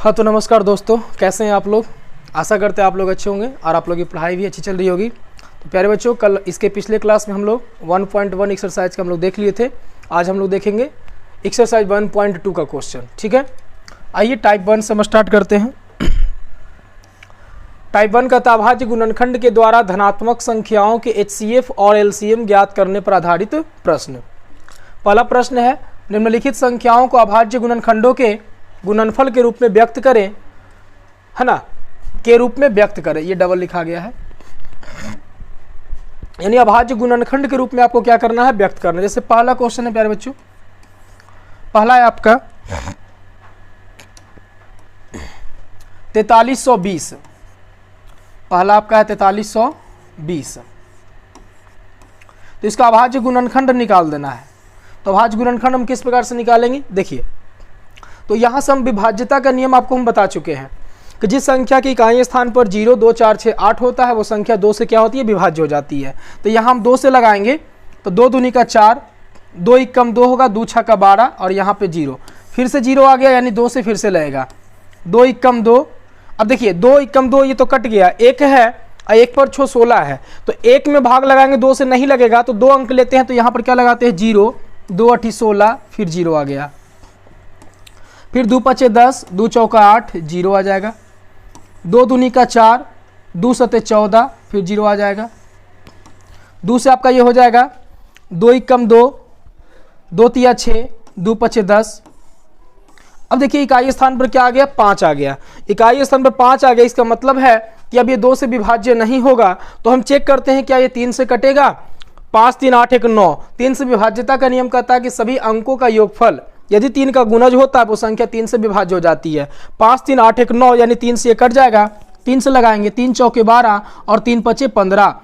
हाँ तो नमस्कार दोस्तों, कैसे हैं आप लोग। आशा करते हैं आप लोग अच्छे होंगे और आप लोगों की पढ़ाई भी अच्छी चल रही होगी। तो प्यारे बच्चों, कल इसके पिछले क्लास में हम लोग 1.1 एक्सरसाइज का हम लोग देख लिए थे। आज हम लोग देखेंगे एक्सरसाइज 1.2 का क्वेश्चन। ठीक है, आइए टाइप 1 से हम स्टार्ट करते हैं। टाइप 1 का अभाज्य गुणनखंड के द्वारा धनात्मक संख्याओं के HCF और LCM ज्ञात करने पर आधारित प्रश्न। पहला प्रश्न है, निम्नलिखित संख्याओं को अभाज्य गुणनखंडों के गुणनफल के रूप में व्यक्त करें, है ना, के रूप में व्यक्त करें। ये डबल लिखा गया है, यानी अभाज्य गुणनखंड के रूप में आपको क्या करना है, व्यक्त करना। जैसे पहला क्वेश्चन है प्यारे बच्चों, पहला है आपका 4320। पहला आपका है 4320। तो इसका अभाज्य गुणनखंड निकाल देना है। तो अभाज्य गुणनखंड हम किस प्रकार से निकालेंगे, देखिए। तो यहाँ से हम विभाज्यता का नियम आपको हम बता चुके हैं कि जिस संख्या की इकाई स्थान पर 0, 2, 4, 6, 8 होता है, वो संख्या 2 से क्या होती है, विभाज्य हो जाती है। तो यहाँ हम 2 से लगाएंगे, तो 2 दूनी का 4, 2 एकम 2 होगा, 2 छक्का 12 और यहाँ पे 0, फिर से 0 आ गया, यानी 2 से फिर से लगेगा, 2 एकम 2। अब देखिए 2 एकम 2 ये तो कट गया, 1 है और 1 पर 6 16 है, तो 1 में भाग लगाएंगे, 2 से नहीं लगेगा, तो 2 अंक लेते हैं। तो यहाँ पर क्या लगाते हैं, 0, 2 8 16, फिर 0 आ गया, फिर 2 5 10, 2 चौका 8, 0 आ जाएगा, 2 दूनी का 4, 2 सते 14, फिर 0 आ जाएगा। 2 से आपका ये हो जाएगा 2 एकम 2, 2 तिया 6, 2 5 10। अब देखिए इकाई स्थान पर क्या आ गया, 5 आ गया। इकाई स्थान पर 5 आ गया, इसका मतलब है कि अब ये 2 से विभाज्य नहीं होगा। तो हम चेक करते हैं क्या ये 3 से कटेगा। 5 3 8 1 9। 3 से विभाज्यता का नियम कहता है कि सभी अंकों का योगफल यदि 3 का गुणज होता है वो संख्या 3 से विभाज्य हो जाती है। 5 3 8 1 9, यानी 3 से ये कट जाएगा, 3 से लगाएंगे, 3 चौके 12 और 3 पचे 15,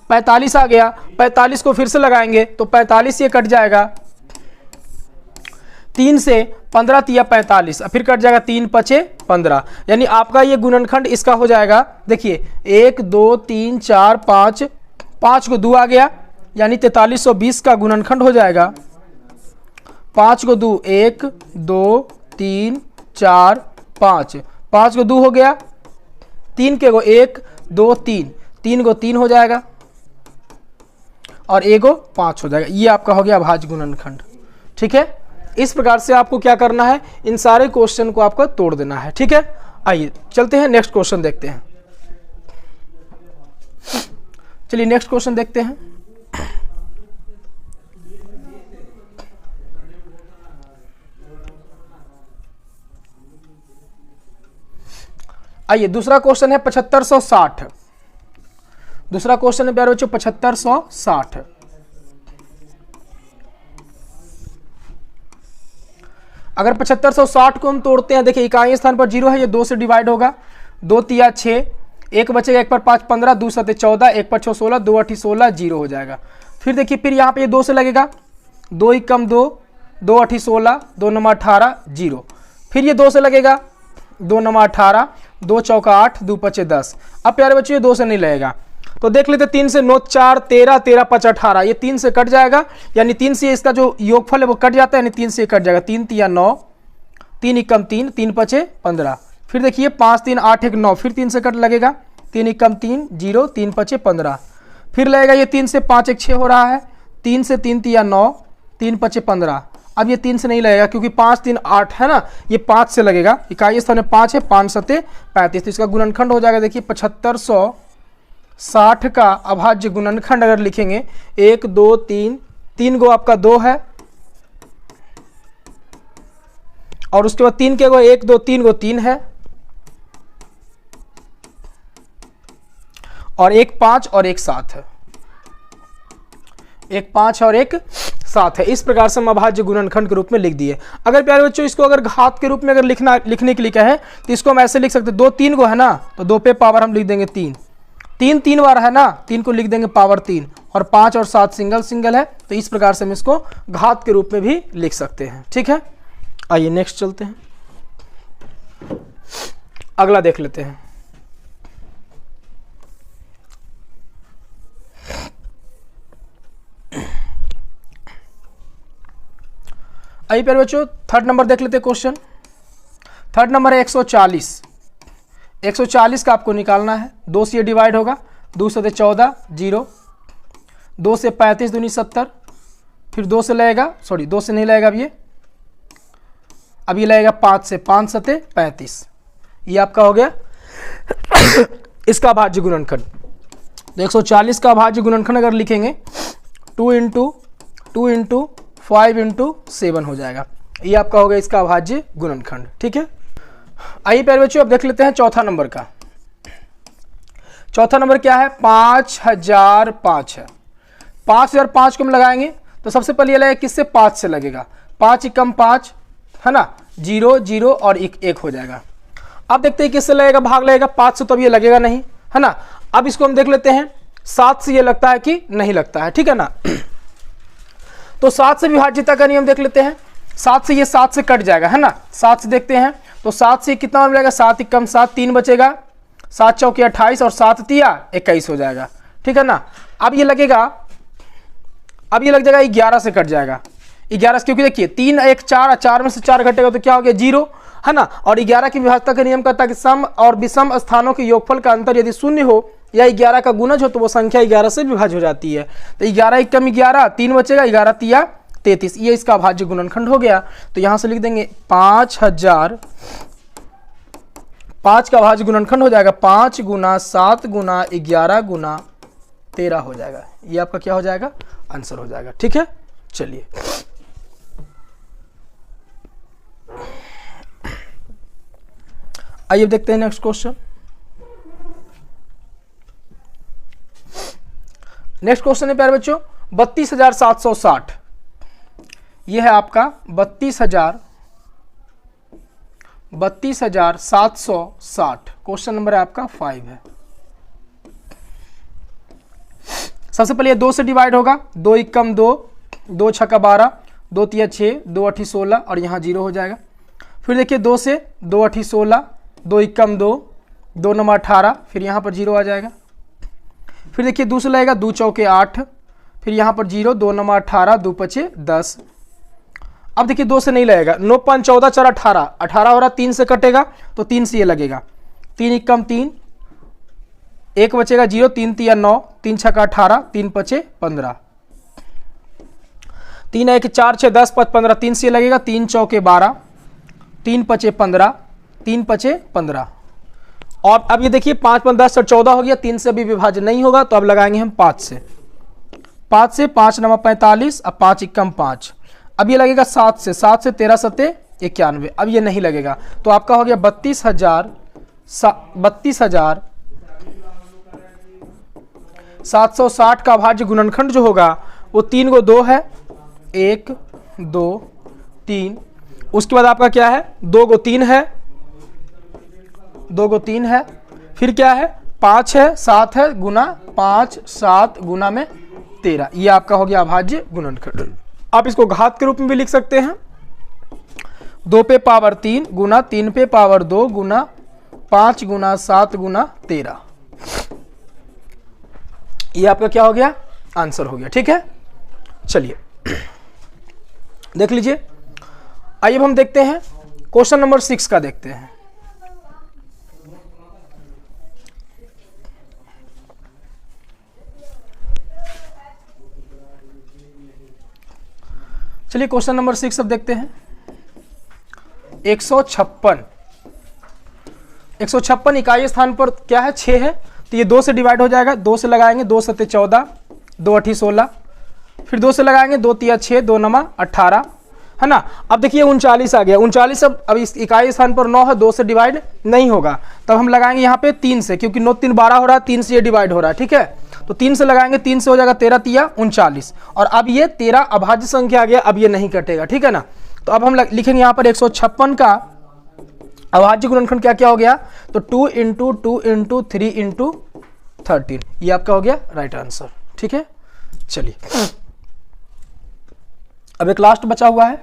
45 आ गया। 45 को फिर से लगाएंगे तो 45 ये कट जाएगा, 3 से 15 तिया 45, फिर कट जाएगा 3 पचे 15, यानी आपका ये गुणनखंड इसका हो जाएगा। देखिए 1 2 3 4 5, 5 को 2 आ गया, यानी 4320 का गुणनखंड हो जाएगा। 5 को 2 1 2 3 4 5, 5 को 2 हो गया, 3 के को 1 2 3, 3 को 3 हो जाएगा और 1 को 5 हो जाएगा। ये आपका हो गया अभाज्य गुणनखंड। ठीक है, इस प्रकार से आपको क्या करना है, इन सारे क्वेश्चन को आपको तोड़ देना है। ठीक है, आइए चलते हैं नेक्स्ट क्वेश्चन देखते हैं। चलिए नेक्स्ट क्वेश्चन देखते हैं। आइए दूसरा क्वेश्चन है 7560। दूसरा क्वेश्चन है प्यारे बच्चों 7560। अगर 7560 को हम तोड़ते हैं, देखिए इकाई स्थान पर 0 है, ये 2 से डिवाइड होगा, 2 तिया 6, 1 बचेगा, 1 पर 5 15, 2 सते 14, 1 पर 6 16, 2 8 16, 0 हो जाएगा। फिर देखिए फिर यहाँ पे ये 2 से लगेगा, 2 एकम 2, 2 8 16, 2 9 18, 0, फिर ये 2 से लगेगा, 2 9 18, 2 चौका 8, 2 पचे 10। अब प्यारे बच्चों ये 2 से नहीं लगेगा, तो देख लेते 3 से 9 4 13, 13 5 18, ये 3 से कट जाएगा, यानी 3 से इसका जो योगफल है वो कट जाता है, यानी 3 से कट जाएगा, 3 तिया 9, 3 एकम 3, 3 पचे 15। फिर देखिए 5 3 8 1 9, फिर 3 से कट लगेगा, 3 एकम 3 0, 3 पचे 15, फिर लगेगा ये 3 से 5 1 6 हो रहा है, 3 से 3 तिया 9, 3 पचे 15। अब ये 3 से नहीं लगेगा क्योंकि 5 3 8 है ना, ये 5 से लगेगा, इकाई स्थान में 5 है, 5 सते 35, तो इसका गुणनखंड हो जाएगा। देखिए 7560 का अभाज्य गुणनखंड अगर लिखेंगे, 1 2 3, 3 गो आपका 2 है, और उसके बाद 3 के गो 1 2 3 गो 3 है, और 1 5 और 1 7 है, 1 5 और 1 7 है। इस प्रकार से हम अभाज्य गुणनखंड के रूप में लिख दिए। अगर प्यारे बच्चों इसको अगर घात के रूप में अगर लिखने के लिए क्या है, तो इसको हम ऐसे लिख सकते हैं, 2 3 को है ना, तो 2 पे पावर हम लिख देंगे 3, 3 3 बार है ना, 3 को लिख देंगे पावर 3, और 5 और 7 सिंगल सिंगल है, तो इस प्रकार से हम इसको घात के रूप में भी लिख सकते हैं। ठीक है, आइए नेक्स्ट चलते हैं, अगला देख लेते हैं। आइए प्यारे बच्चों थर्ड नंबर देख लेते हैं क्वेश्चन। थर्ड नंबर है 140। 140 का आपको निकालना है, 2 से ये डिवाइड होगा, 2 से 14 0, 2 से 35 दूनी 70, फिर 2 से लगेगा, सॉरी 2 से नहीं लगेगा अब ये लगेगा 5 से, 5 सते 35, ये आपका हो गया इसका अभाज्य गुणनखंड। तो 140 का अभाज्य गुणनखंड अगर लिखेंगे 2 × 5 × 7 हो जाएगा, ये आपका हो गया इसका अभाज्य गुणनखंड। ठीक है, आइए प्यारे बच्चों अब देख लेते हैं चौथा नंबर का। चौथा नंबर क्या है, 5005 है। 5005 को हम लगाएंगे तो सबसे पहले ये लगेगा किससे, 5 से लगेगा, 5 × 5 है ना, 0 0 और 1 हो जाएगा। अब देखते हैं किससे लगेगा, भाग लगेगा, 5 से तो अब ये लगेगा नहीं है ना। अब इसको हम देख लेते हैं 7 से ये लगता है कि नहीं लगता है, ठीक है ना। तो 7 से विभाज्यता का नियम देख लेते हैं, 7 से ये 7 से कट जाएगा है ना, 7 से देखते हैं तो 7 से कितना मिलेगा, 7 × 7 3 बचेगा, 7 × 4 28 और 7 × 3 21 हो जाएगा, ठीक है ना। अब ये लगेगा, अब ये लग जाएगा 11 से कट जाएगा, 11 से, क्योंकि देखिए 3 1 4, 4 में से 4 घटेगा तो क्या हो गया 0 है ना। और 11 की विभाज्यता का नियम कहता है कि सम और विषम स्थानों के योगफल का अंतर यदि शून्य हो या 11 का गुणज हो तो वो संख्या 11 से विभाज्य हो जाती है। तो 11 × 11 3 बचेगा, 11 × 3 33, ये इसका अभाज्य गुणनखंड हो गया। तो यहां से लिख देंगे 5000, 5 का अभाज्य गुणनखंड हो जाएगा 5 × 7 × 11 × 13 हो जाएगा, ये आपका क्या हो जाएगा, आंसर हो जाएगा। ठीक है, चलिए आइए देखते हैं नेक्स्ट क्वेश्चन। नेक्स्ट क्वेश्चन है प्यारे बच्चों 32,760, ये है आपका 32,760, क्वेश्चन नंबर है आपका 5 है। सबसे पहले ये 2 से डिवाइड होगा, 2 × 2, 2 × 6 12, 2 × 3 6, 2 × 8 16 और यहाँ 0 हो जाएगा। फिर देखिए 2 से 2 × 8 16, 2 × 2, 2 9 18, फिर यहाँ पर 0 आ जाएगा। फिर देखिए 2 से लगेगा, 2 × 4 8, फिर यहाँ पर 0, 2 9 18, 2 × 5 10। अब देखिए 2 से नहीं लगेगा, 9 5 14 4 18, 18 हो रहा, 3 से कटेगा तो 3 से ये लगेगा, 3 × 3, 1 बचेगा 0, 3 × 3 9, 3 × 6 18, 3 × 5 15, 3 1 4 6 10 5 15, 3 से लगेगा, 3 × 4 12, 3 × 5 15, 3 × 5 15। और अब ये देखिए 5 5 10 और 14 हो गया, 3 से भी विभाज्य नहीं होगा तो अब लगाएंगे हम 5 से, 5 9 45, अब 5 × 5, अब ये लगेगा 7 से, 7 से 13 सते 91, अब ये नहीं लगेगा तो आपका हो गया 32,760 का अभाज्य गुणनखंड जो होगा वो 3 को 2 है, 1 2 3, उसके बाद आपका क्या है 2 को 3 है, 2 को 3 है, फिर क्या है 5 है, 7 है, गुना 5 7 गुना में 13, ये आपका हो गया अभाज्य गुणनखंड। आप इसको घात के रूप में भी लिख सकते हैं, 2 पे पावर 3 गुना 3 पे पावर 2 गुना 5 गुना 7 गुना 13, ये आपका क्या हो गया, आंसर हो गया। ठीक है, चलिए देख लीजिए। आइए अब हम देखते हैं क्वेश्चन नंबर 6 का देखते हैं। चलिए क्वेश्चन नंबर 6 अब देखते हैं। 156 इकाई स्थान पर क्या है 6 है, तो ये 2 से डिवाइड हो जाएगा, 2 से लगाएंगे, 2 7 14, 2 8 16, फिर 2 से लगाएंगे, 2 3 6, 2 9 18 है ना। अब देखिए 39 आ गया, 39 अब इस इकाई स्थान पर 9 है, 2 से डिवाइड नहीं होगा, तब हम लगाएंगे यहाँ पे 3 से, क्योंकि 9 3 12 हो रहा है, 3 से ये डिवाइड हो रहा है। ठीक है, तो 3 से लगाएंगे, 3 से हो जाएगा 13 3 39, और अब ये 13 अभाज्य संख्या आ गया, अब ये नहीं कटेगा। ठीक है ना, तो अब हम लिखेंगे यहाँ पर 156 का अभाज्य गुणनखंड क्या क्या हो गया, तो 2 × 2 × 3 × 13, ये आपका हो गया राइट आंसर। ठीक है, चलिए अब एक लास्ट बचा हुआ है,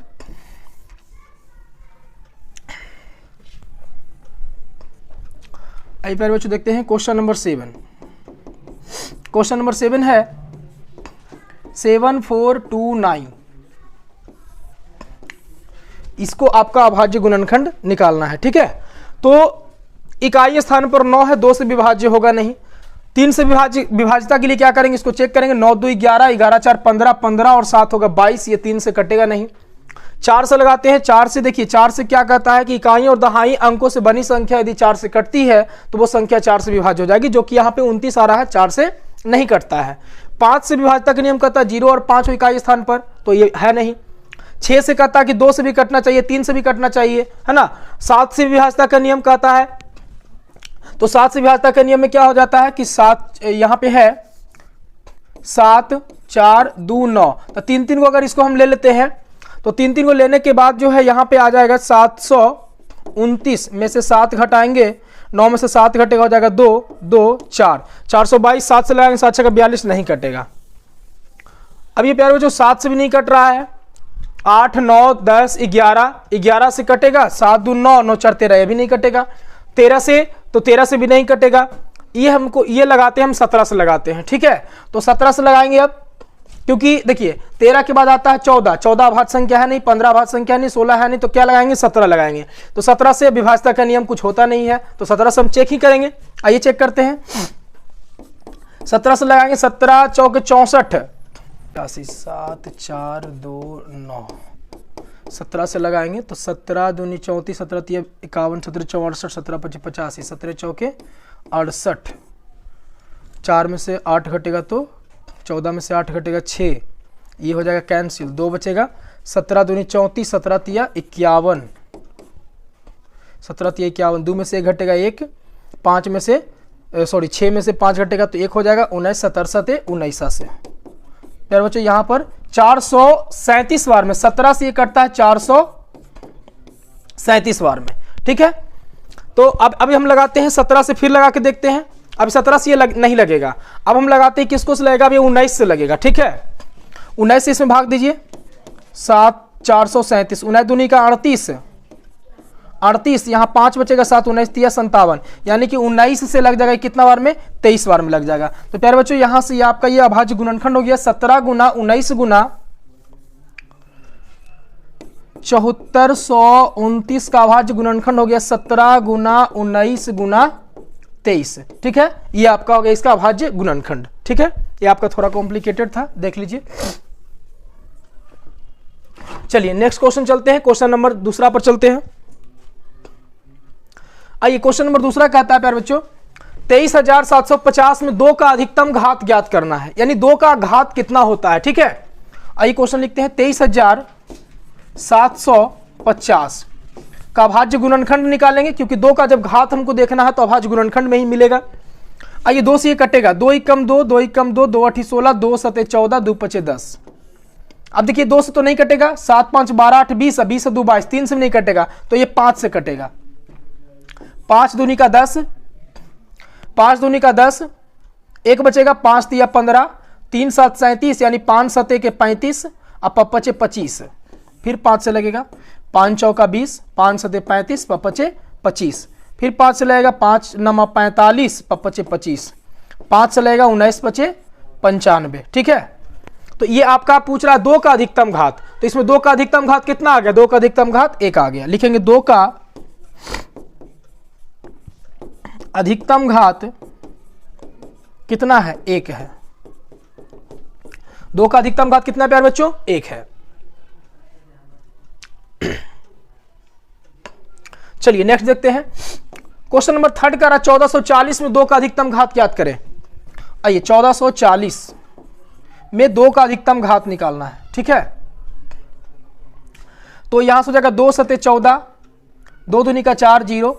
आइए प्यारे बच्चों देखते हैं क्वेश्चन नंबर 7। क्वेश्चन नंबर 7 है 7429, इसको आपका अभाज्य गुणनखंड निकालना है। ठीक है, तो इकाई स्थान पर 9 है, 2 से विभाज्य होगा नहीं। 3 से विभाज्यता के लिए क्या करेंगे, इसको चेक करेंगे। 9 2 11, 11 4 15, 15 और 7 होगा 22, ये 3 से कटेगा नहीं। 4 से लगाते हैं। 4 से देखिए, 4 से क्या कहता है कि इकाई और दहाई अंकों से बनी संख्या यदि 4 से कटती है तो वो संख्या 4 से विभाज्य हो जाएगी, जो कि यहाँ पे 29 आ रहा है, 4 से नहीं कटता है। 5 से विभाज्यता का नियम कहता है 0 और 5 हो इकाई स्थान पर, तो ये है नहीं। 6 से कहता है कि 2 से भी कटना चाहिए, 3 से भी कटना चाहिए, है ना। 7 से विभाज्यता का नियम कहता है, तो 7 से विभाज्यता के नियम में क्या हो जाता है कि 7 यहाँ पे है 7 4 2 9, तो 3 3 को अगर इसको हम ले लेते हैं तो 3 3 को लेने के बाद जो है यहाँ पे आ जाएगा 729 में से 7 घटाएंगे, 9 में से 7 घटेगा, हो जाएगा 2 2 4, 422। 7 से लगाएंगे 7 6 42, नहीं कटेगा। अब ये प्यारे बच्चों 7 से भी नहीं कट रहा है। 8 9 10 11, 11 से कटेगा, 7 2 9, 9 4 13, ये भी नहीं कटेगा। 13 से, तो 13 से भी नहीं कटेगा। ये हमको ये लगाते हैं हम 17 से लगाते हैं। ठीक है, तो 17 से लगाएंगे अब, क्योंकि देखिए 13 के बाद आता है 14, 14 अभाज्य संख्या है नहीं, 15 अभाज्य संख्या नहीं, 16 है नहीं, तो क्या लगाएंगे 17 लगाएंगे। तो 17 से विभाज्यता का नियम कुछ होता नहीं है, तो 17 से हम चेक ही करेंगे। आइए चेक करते हैं। 17 से लगाएंगे, 17 चौक 64, 7 4 2 9। 17 से लगाएंगे तो 17 दूनी 34, 17 3 51, 17 64, 17 25 85, 17 चौके 68। 4 में से 8 घटेगा तो 14 में से 8 घटेगा 6, ये हो जाएगा कैंसिल, 2 बचेगा। 17 दूनी 34, 17 3 51, 17 3 51, 2 में से 1 घटेगा 1, 5 में से 6 में से 5 घटेगा तो 1 हो जाएगा। 19 17 7 19 से प्यारे बच्चों यहाँ पर 437 बार में 17 से ये कटता है 437 बार में। ठीक है, तो अब अभी हम लगाते हैं 17 से, फिर लगा के देखते हैं। अभी 17 से ये नहीं लगेगा, अब हम लगाते हैं किसको से लगेगा, अभी 19 से लगेगा। ठीक है, 19 से इसमें भाग दीजिए, 7 437, 19 दूनी का 38, 38 यहाँ 5 बचेगा, 7 19 3 57, यानी कि 19 से लग जाएगा कितना बार में, 23 बार में लग जाएगा। तो प्यारे बच्चों यहाँ से ये आपका ये अभाज्य गुणनखंड हो गया 17 गुना 19 गुना 7429 का अभाज्य गुणनखंड हो गया 17 गुना 19 गुना 23। ठीक है, ये आपका हो गया इसका अभाज्य गुणनखंड। ठीक है, ये आपका थोड़ा कॉम्प्लिकेटेड था, देख लीजिए। चलिए नेक्स्ट क्वेश्चन चलते हैं, क्वेश्चन नंबर दूसरा पर चलते हैं। आइए क्वेश्चन नंबर दूसरा कहता है प्यारे बच्चों 23750 में 2 का अधिकतम घात ज्ञात करना है, यानी 2 का घात कितना होता है। ठीक है, आइए क्वेश्चन लिखते हैं। 23750 का अभाज्य गुणनखंड निकालेंगे, क्योंकि 2 का जब घात हमको देखना है तो अभाज्य गुणनखंड में ही मिलेगा। आइए 2 से ये कटेगा, 2 1 कम 2, 2 1 कम 2, 2 8 16, 2 7 14, 2 5 10। अब देखिए 2 से तो नहीं कटेगा, 7 5 12 8 20, 20 से 2 22, 3 से नहीं कटेगा तो ये 5 से कटेगा। 5 दूनी का 10, 5 दूनी का 10, 1 बचेगा, 5 3 15, 3 7 37, यानी 5 7 के 35, अब 5 25, फिर 5 से लगेगा, 5 चौका 20, 5 7 35, 5 25, फिर 5 से लगेगा, 5 9 45, 5 25, 5 से लगेगा 19 5 95। ठीक है, तो ये आपका पूछ रहा है 2 का अधिकतम घात, तो इसमें 2 का अधिकतम घात कितना आ गया, 2 का अधिकतम घात 1 आ गया। लिखेंगे 2 का अधिकतम घात कितना है, 1 है। 2 का अधिकतम घात कितना प्यारे बच्चों, 1 है। चलिए नेक्स्ट देखते हैं। क्वेश्चन नंबर 3 का 1440 में 2 का अधिकतम घात ज्ञात करें। आइए 1440 में 2 का अधिकतम घात निकालना है। ठीक है, तो यहां से हो जाएगा 2 7 14, 2 दूनी का 4 0,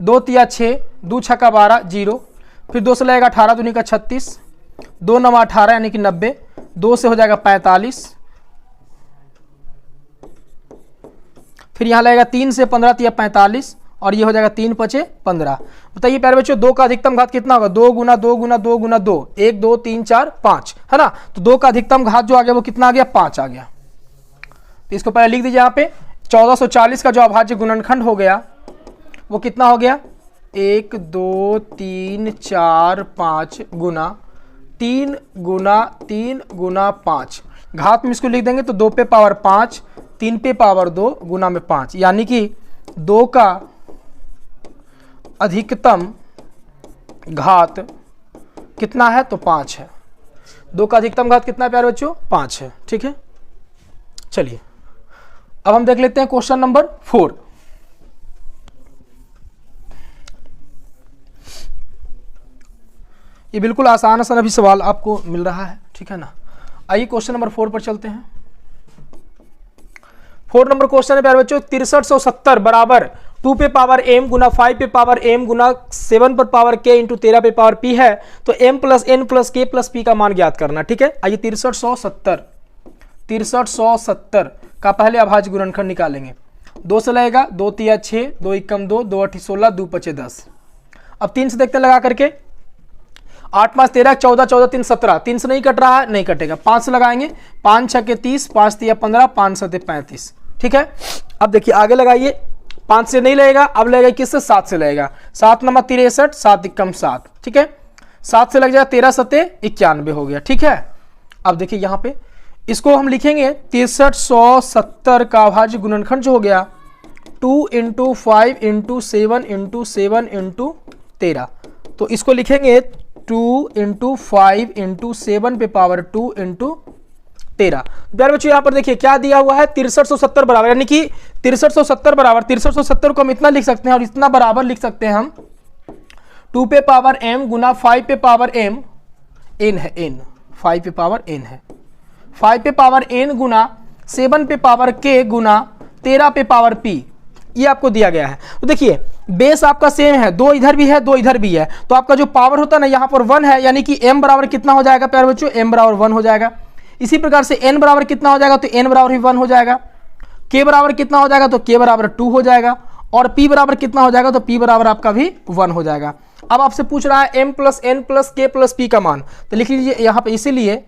2 3 6, 2 6 का 12 0, फिर 2 से लगेगा 18 दूनी का 36, 2 9 18 यानी कि 90, 2 से हो जाएगा 45, फिर यहाँ लगेगा 3 से 15 3 45, और ये हो जाएगा 3 5 15। बताइए प्यारे बच्चों 2 का अधिकतम घात कितना होगा, 2 गुना 2 गुना 2 गुना 2, 1 2 3 4 5, है ना। तो 2 का अधिकतम घात जो आ गया वो कितना आ गया, 5 आ गया। तो इसको पहले लिख दीजिए यहाँ पे 1440 का जो अभाज्य गुणनखंड हो गया वो कितना हो गया, 1 2 3 4 5 गुना 3 गुना 3 गुना 5, घात में इसको लिख देंगे तो 2 पे पावर 5, 3 पे पावर 2 गुना में 5, यानी कि 2 का अधिकतम घात कितना है, तो 5 है। 2 का अधिकतम घात कितना है प्यारे बच्चों, 5 है। ठीक है, चलिए अब हम देख लेते हैं क्वेश्चन नंबर 4। ये बिल्कुल आसान आसान अभी सवाल आपको मिल रहा है, ठीक है ना। आइए क्वेश्चन नंबर 4 पर चलते हैं। 4 नंबर क्वेश्चन है प्यारे बच्चों, 6370 बराबर 2 पे पावर m गुना 5 पे पावर m गुना 7 पर पावर k इंटू 13 पे पावर p है, तो m plus n plus k plus p का मान ज्ञात करना। ठीक है, आइए 6370 का पहले अभाज्य गुणनखंड निकालेंगे। 2 से लगेगा, 2 तिया 6, 2 एकम 2, 2 8 16, 2 पचे 10। अब 3 से देखते लगा करके, 8 5 13, 14 14 3 17, 3 से नहीं कट रहा है, नहीं कटेगा। 5 से लगाएंगे, 5 6 के 30, 5 तिया 15, 5 7 35। ठीक है, अब देखिए आगे लगाइए, 5 से नहीं लगेगा, अब लगेगा किससे, 7 से लगेगा। 7 नंबर 63, 7 एकम 7। ठीक है, 7 से लग जाएगा, 13 7 91 हो गया। ठीक है, अब देखिए यहाँ पे इसको हम लिखेंगे 6370 का अभाज्य गुणनखंड जो हो गया 2 इंटू 5 इंटू 7 इंटू 7 इंटू 13, तो इसको लिखेंगे 2 इंटू 5 इंटू 7 पे पावर 2 इंटू 13। प्यारे बच्चों यहाँ पर देखिए क्या दिया हुआ है, 6370 बराबर, यानी कि 6370 बराबर 6370 को हम इतना लिख सकते हैं और इतना बराबर लिख सकते हैं हम 2 पे पावर m गुना 5 पे पावर m, n है n, 5 पे पावर n है, 5 पे पावर n गुना 7 पे पावर k गुना 13 पे पावर p, ये आपको दिया गया है। तो देखिए बेस आपका सेम है, 2 इधर भी है 2 इधर भी है, तो आपका जो पावर होता है ना यहाँ पर 1 है, यानी कि m बराबर कितना हो जाएगा प्यारे बच्चों, m बराबर 1 हो जाएगा। इसी प्रकार से n बराबर कितना हो जाएगा, तो n बराबर भी 1 हो जाएगा। k बराबर कितना हो जाएगा, तो k बराबर 2 हो जाएगा। और p बराबर कितना हो जाएगा, तो p बराबर आपका भी 1 हो जाएगा। अब आपसे पूछ रहा है m plus n plus k plus p का मान, तो लिख लीजिए यहाँ पे, इसीलिए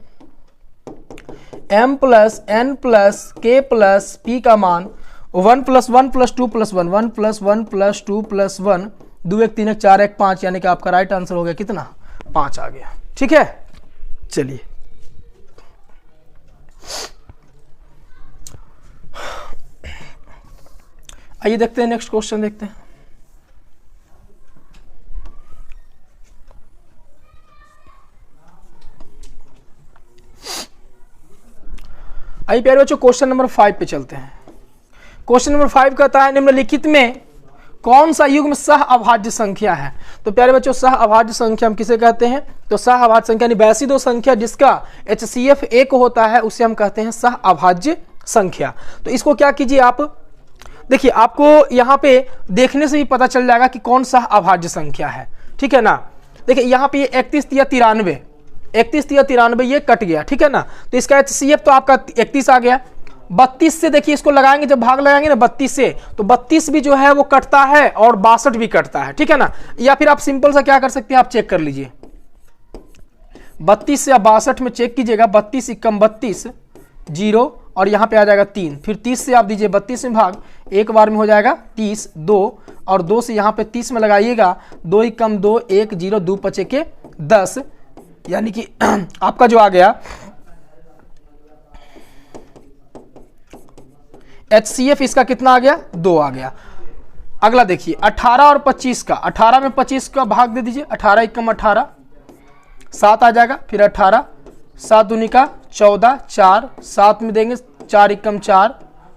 m plus n plus k plus p का मान 1 plus 1 plus 2 plus 1, 1 plus 1 plus 2 plus 1, 2 1 3 1 4 1 5, यानी कि आपका राइट आंसर हो गया कितना, 5 आ गया। ठीक है, चलिए आइए देखते हैं नेक्स्ट क्वेश्चन देखते हैं। आइए प्यारे बच्चों क्वेश्चन नंबर 5 पे चलते हैं। क्वेश्चन नंबर 5 कहता है निम्नलिखित में कौन सा युग्म सह अभाज्य संख्या है। तो प्यारे बच्चों सह अभाज्य संख्या हम किसे कहते हैं, तो सह अभाज्य संख्या यानी वैसी दो संख्या जिसका HCF 1 होता है उसे हम कहते हैं सह अभाज्य संख्या। तो इसको क्या कीजिए आप, देखिए आपको यहाँ पे देखने से भी पता चल जाएगा कि कौन सा अभाज्य संख्या है। ठीक है ना, देखिए यहाँ पे 31 या 93, 31 या 93 ये कट गया। ठीक है ना, तो इसका HCF तो आपका 31 आ गया। 32 से देखिए इसको लगाएंगे, जब भाग लगाएंगे ना 32 से, तो 32 भी जो है वो कटता है और 62 भी कटता है। ठीक है ना, या फिर आप सिंपल सा क्या कर सकते हैं, आप चेक कर लीजिए 32 से आप 62 में चेक कीजिएगा, 32 एकम 32 0 और यहाँ पे आ जाएगा 3, फिर 30 से आप दीजिए 32 में भाग, एक बार में हो जाएगा 30 2 और 2 से यहाँ पे 30 में लगाइएगा, 2 एकम 2 1 0 2 पचे के 10, यानी कि आपका जो आ गया HCF इसका कितना आ गया, 2 आ गया। अगला देखिए 18 और 25 का, 18 में 25 का भाग दे दीजिए, 18 एकम 18 7 आ जाएगा, फिर 18 7 दूनी का 14 4 7 में देंगे 4 एकम 4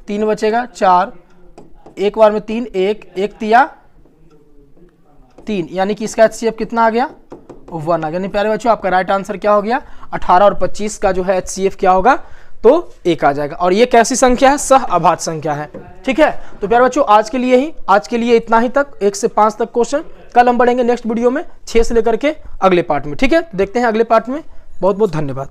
3 बचेगा 4, एक बार में 3 1 1 तिया 3, यानी कि इसका HCF कितना आ गया, 1 आ गया। यानी प्यारे बच्चों आपका राइट आंसर क्या हो गया, 18 और 25 का जो है HCF क्या होगा, तो 1 आ जाएगा। और ये कैसी संख्या है, सह अभाज्य संख्या है। ठीक है, तो प्यारे बच्चों आज के लिए इतना ही तक, 1 से 5 तक क्वेश्चन। कल हम बढ़ेंगे नेक्स्ट वीडियो में 6 से लेकर के अगले पार्ट में। ठीक है, देखते हैं अगले पार्ट में। बहुत बहुत धन्यवाद।